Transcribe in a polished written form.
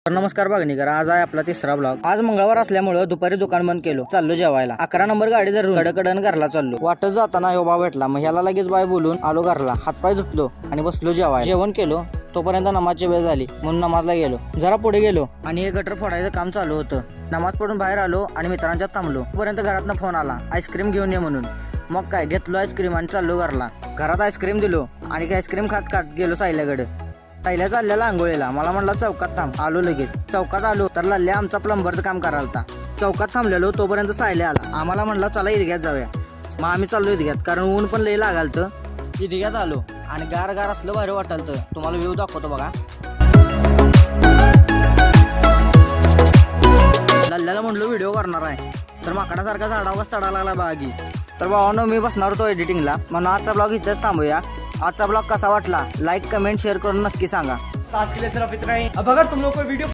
तर नमस्कार बागणीकर, आज आहे आपला तिसरा ब्लॉग। आज मंगळवार असल्यामुळे दुपारी दुकान बंद केलो, चाललो जेवायला। 11 नंबर गाडी धरून कडकडन घरला चाललो। वाटत जाताना ह्यो भाव भेटला, मग ह्याला लगेच बाय बोलून आलो घरला। हातपाय धुतलो आणि बसलो जेवायला। जेवण केलो तोपर्यंत नमाजची वेळ झाली म्हणून नमाजला गेलो। जरा पुढे गेलो आणि हे गटर फोडायचं काम चालू होतं। नमाज पडून बाहेर आलो आणि मित्रांच्यात थांबलो, तोपर्यंत घरातनं फोन आला आईस्क्रीम घेऊन ये म्हणून। मग काय घेतलो आईस्क्रीम आणि चाललो घरला। घरात आईस्क्रीम दिलो आणि आईस्क्रीम खात खात गेलो सायल्याकडे। सायल्या चाललेला आंघोळीला, मला म्हणला चौकात थांब। आलो लगेच चौकात आलो तर लल्ल्या आमचा प्लंबरचं काम करायला। चौकात थांबलेलो तोपर्यंत सायल्या आला। आम्हाला म्हणला चला ईदग्यात जाऊया। मग आम्ही चाललो ईदग्यात, कारण ऊन पण लई लागालतं। ईदग्यात आलो आणि गार गार असलं भारी वाटालतं। तुम्हाला व्ह्यू दाखवतो बघा। लल्ल्याला म्हणलो व्हिडिओ करणार आहे, तर माकडासारखा झाडावर चढायला लागला बागी। तर भावानो मी बसणार होतो एडिटिंगला, म्हणून आजचा ब्लॉग इथेच थांबूया। आजचा ब्लॉग कसा वाटला लाईक कमेंट शेअर करून नक्की सांगा। आज के लिए सिर्फ इतना ही। अब अगर तुम लोग को वीडियो